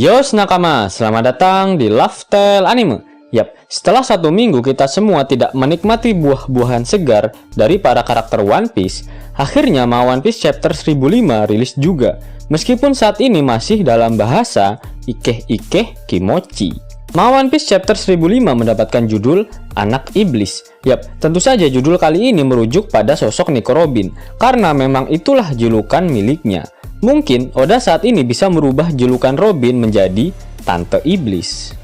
Yos nakama, selamat datang di Lifestyle Anime. Yap, setelah 1 minggu kita semua tidak menikmati buah-buahan segar dari para karakter One Piece, akhirnya One Piece Chapter 1005 rilis juga. Meskipun saat ini masih dalam bahasa Ikeh Kimochi. One Piece Chapter 1005 mendapatkan judul Anak Iblis. Yap, tentu saja judul kali ini merujuk pada sosok Nico Robin, karena memang itulah julukan miliknya. Mungkin Oda saat ini bisa merubah julukan Robin menjadi Tante Iblis.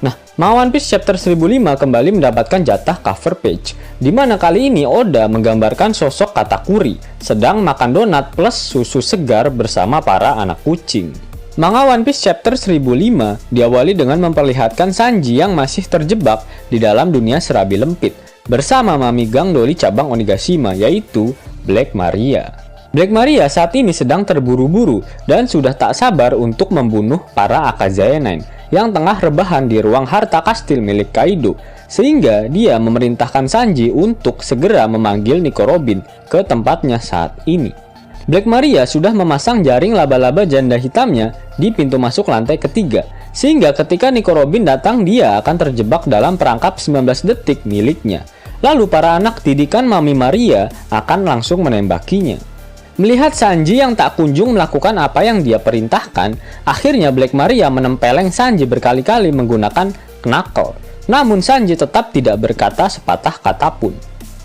Nah, One Piece Chapter 1005 kembali mendapatkan jatah cover page, di mana kali ini Oda menggambarkan sosok Katakuri sedang makan donat plus susu segar bersama para anak kucing. Manga One Piece Chapter 1005 diawali dengan memperlihatkan Sanji yang masih terjebak di dalam dunia serabi lempit bersama Mami Gang Doli cabang Onigashima, yaitu Black Maria. Black Maria saat ini sedang terburu-buru dan sudah tak sabar untuk membunuh para Akazaya Nine yang tengah rebahan di ruang harta kastil milik Kaido, sehingga dia memerintahkan Sanji untuk segera memanggil Nico Robin ke tempatnya saat ini. Black Maria sudah memasang jaring laba-laba janda hitamnya di pintu masuk lantai ketiga, sehingga ketika Nico Robin datang dia akan terjebak dalam perangkap 19 detik miliknya. Lalu para anak didikan Mami Maria akan langsung menembakinya. Melihat Sanji yang tak kunjung melakukan apa yang dia perintahkan, akhirnya Black Maria menempeleng Sanji berkali-kali menggunakan knuckle. Namun Sanji tetap tidak berkata sepatah kata pun.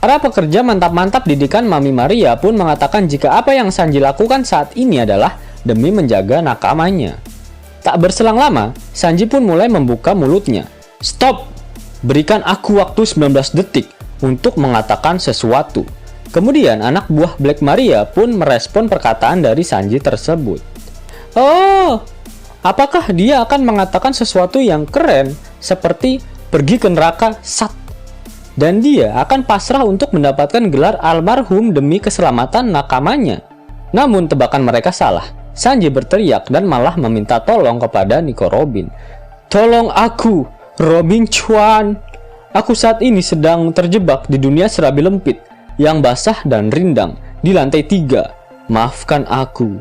Para pekerja mantap-mantap didikan Mami Maria pun mengatakan jika apa yang Sanji lakukan saat ini adalah demi menjaga nakamanya. Tak berselang lama, Sanji pun mulai membuka mulutnya. "Stop! Berikan aku waktu 19 detik untuk mengatakan sesuatu." Kemudian anak buah Black Maria pun merespon perkataan dari Sanji tersebut. "Oh, apakah dia akan mengatakan sesuatu yang keren seperti pergi ke neraka sat? Dan dia akan pasrah untuk mendapatkan gelar almarhum demi keselamatan nakamanya?" Namun tebakan mereka salah. Sanji berteriak dan malah meminta tolong kepada Nico Robin. "Tolong aku, Robin Chuan. Aku saat ini sedang terjebak di dunia serabi lempit yang basah dan rindang di lantai 3. Maafkan aku."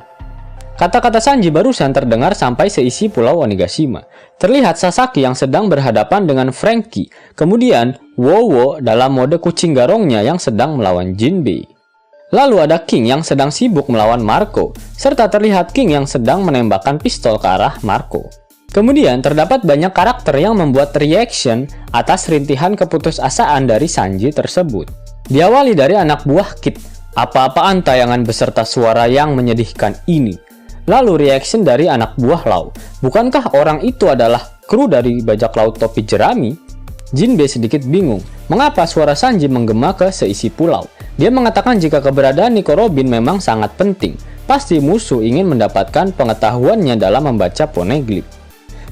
Kata-kata Sanji barusan terdengar sampai seisi pulau Onigashima. Terlihat Sasaki yang sedang berhadapan dengan Franky, kemudian Wowo dalam mode kucing garongnya yang sedang melawan Jinbei. Lalu ada King yang sedang sibuk melawan Marco, serta terlihat King yang sedang menembakkan pistol ke arah Marco. Kemudian terdapat banyak karakter yang membuat reaction atas rintihan keputusasaan dari Sanji tersebut. Diawali dari anak buah Kid, "Apa-apaan tayangan beserta suara yang menyedihkan ini?" Lalu reaction dari anak buah Lau, "Bukankah orang itu adalah kru dari bajak laut topi jerami?" Jinbei sedikit bingung, mengapa suara Sanji menggema ke seisi pulau. Dia mengatakan jika keberadaan Nico Robin memang sangat penting, pasti musuh ingin mendapatkan pengetahuannya dalam membaca poneglyph.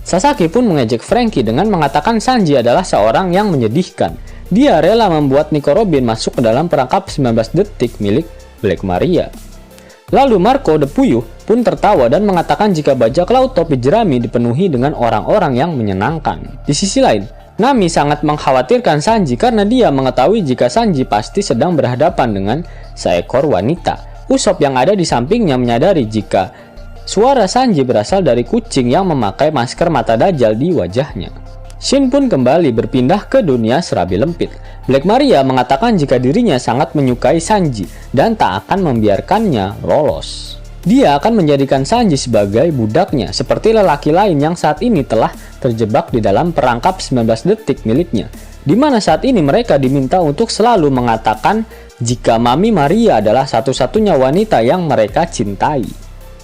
Sasaki pun mengejek Franky dengan mengatakan Sanji adalah seorang yang menyedihkan. Dia rela membuat Nico Robin masuk ke dalam perangkap 19 detik milik Black Maria. Lalu Marco the Puyuh pun tertawa dan mengatakan jika bajak laut topi jerami dipenuhi dengan orang-orang yang menyenangkan. Di sisi lain, Nami sangat mengkhawatirkan Sanji karena dia mengetahui jika Sanji pasti sedang berhadapan dengan seekor wanita. Usopp yang ada di sampingnya menyadari jika suara Sanji berasal dari kucing yang memakai masker mata dajjal di wajahnya. Shin pun kembali berpindah ke dunia serabi lempit. Black Maria mengatakan jika dirinya sangat menyukai Sanji dan tak akan membiarkannya lolos. Dia akan menjadikan Sanji sebagai budaknya seperti lelaki lain yang saat ini telah terjebak di dalam perangkap 19 detik miliknya, di mana saat ini mereka diminta untuk selalu mengatakan jika Mami Maria adalah satu-satunya wanita yang mereka cintai.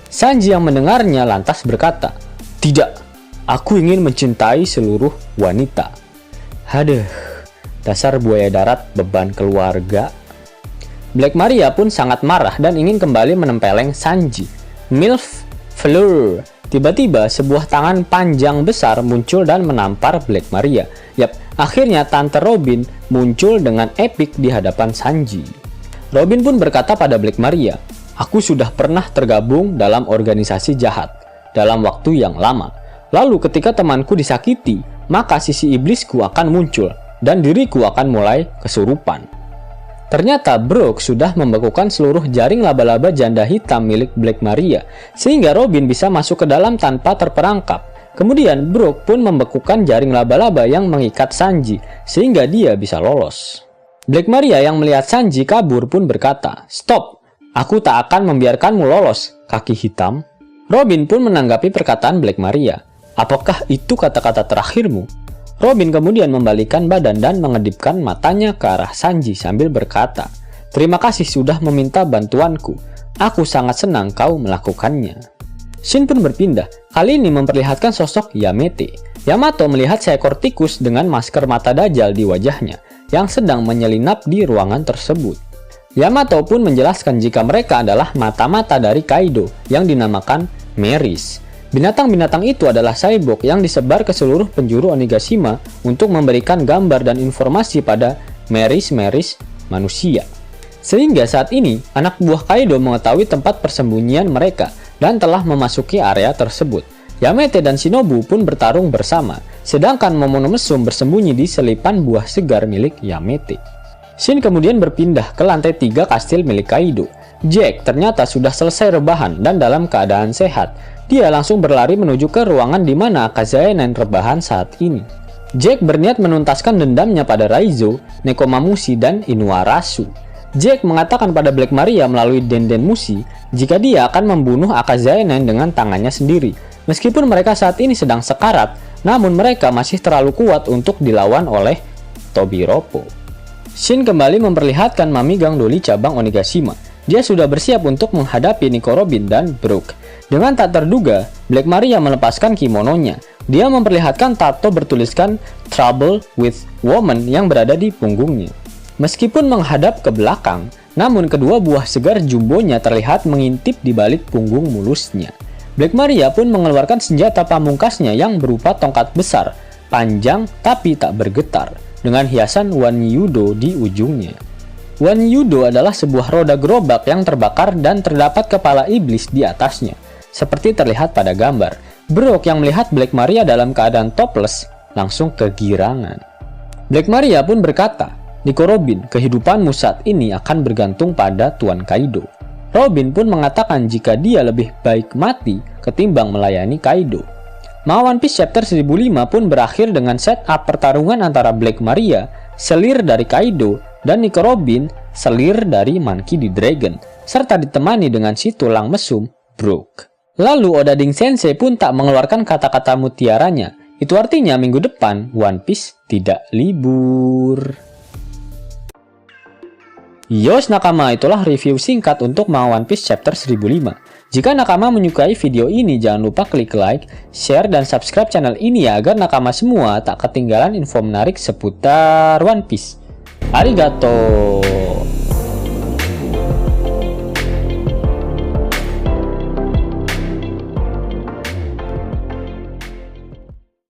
Sanji yang mendengarnya lantas berkata, "Tidak. Aku ingin mencintai seluruh wanita." Haduh, dasar buaya darat beban keluarga. Black Maria pun sangat marah dan ingin kembali menempeleng Sanji. Milf Fleur. Tiba-tiba sebuah tangan panjang besar muncul dan menampar Black Maria. Yap, akhirnya Tante Robin muncul dengan epik di hadapan Sanji. Robin pun berkata pada Black Maria, "Aku sudah pernah tergabung dalam organisasi jahat dalam waktu yang lama. Lalu ketika temanku disakiti, maka sisi iblisku akan muncul dan diriku akan mulai kesurupan." Ternyata Brook sudah membekukan seluruh jaring laba-laba janda hitam milik Black Maria, sehingga Robin bisa masuk ke dalam tanpa terperangkap. Kemudian Brook pun membekukan jaring laba-laba yang mengikat Sanji sehingga dia bisa lolos. Black Maria yang melihat Sanji kabur pun berkata, "Stop, aku tak akan membiarkanmu lolos, kaki hitam." Robin pun menanggapi perkataan Black Maria. "Apakah itu kata-kata terakhirmu?" Robin kemudian membalikan badan dan mengedipkan matanya ke arah Sanji sambil berkata, "Terima kasih sudah meminta bantuanku. Aku sangat senang kau melakukannya." Shin pun berpindah, kali ini memperlihatkan sosok Yamete. Yamato melihat seekor tikus dengan masker mata dajjal di wajahnya yang sedang menyelinap di ruangan tersebut. Yamato pun menjelaskan jika mereka adalah mata-mata dari Kaido yang dinamakan Meris. Binatang-binatang itu adalah cyborg yang disebar ke seluruh penjuru Onigashima untuk memberikan gambar dan informasi pada Meris-Meris manusia. Sehingga saat ini, anak buah Kaido mengetahui tempat persembunyian mereka dan telah memasuki area tersebut. Yamete dan Shinobu pun bertarung bersama, sedangkan Momono Mesum bersembunyi di selipan buah segar milik Yamete. Shin kemudian berpindah ke lantai 3 kastil milik Kaido. Jack ternyata sudah selesai rebahan dan dalam keadaan sehat. Dia langsung berlari menuju ke ruangan di mana Akazaenan rebahan saat ini. Jack berniat menuntaskan dendamnya pada Raizo, Nekomamushi, dan Inuarasu. Jack mengatakan pada Black Maria melalui Denden Mushi jika dia akan membunuh Akazaenan dengan tangannya sendiri. Meskipun mereka saat ini sedang sekarat, namun mereka masih terlalu kuat untuk dilawan oleh Tobiropo. Shin kembali memperlihatkan Mami Gang Doli cabang Onigashima. Dia sudah bersiap untuk menghadapi Nico Robin dan Brook. Dengan tak terduga, Black Maria melepaskan kimononya. Dia memperlihatkan tato bertuliskan Trouble with Woman yang berada di punggungnya. Meskipun menghadap ke belakang, namun kedua buah segar jumbonya terlihat mengintip di balik punggung mulusnya. Black Maria pun mengeluarkan senjata pamungkasnya yang berupa tongkat besar, panjang tapi tak bergetar, dengan hiasan Wan Yudo di ujungnya. Wan Yudo adalah sebuah roda gerobak yang terbakar dan terdapat kepala iblis di atasnya, seperti terlihat pada gambar. Brook yang melihat Black Maria dalam keadaan topless langsung kegirangan. Black Maria pun berkata, "Nico Robin, kehidupanmu saat ini akan bergantung pada Tuan Kaido." Robin pun mengatakan jika dia lebih baik mati ketimbang melayani Kaido. One Piece Chapter 1005 pun berakhir dengan setup pertarungan antara Black Maria, selir dari Kaido, dan Nico Robin, selir dari Monkey D. Dragon, serta ditemani dengan si tulang mesum, Brook. Lalu Oda Ding Sensei pun tak mengeluarkan kata-kata mutiaranya. Itu artinya minggu depan One Piece tidak libur. Yos nakama, itulah review singkat untuk One Piece Chapter 1005. Jika nakama menyukai video ini, jangan lupa klik like, share, dan subscribe channel ini ya, agar nakama semua tak ketinggalan info menarik seputar One Piece. Arigato!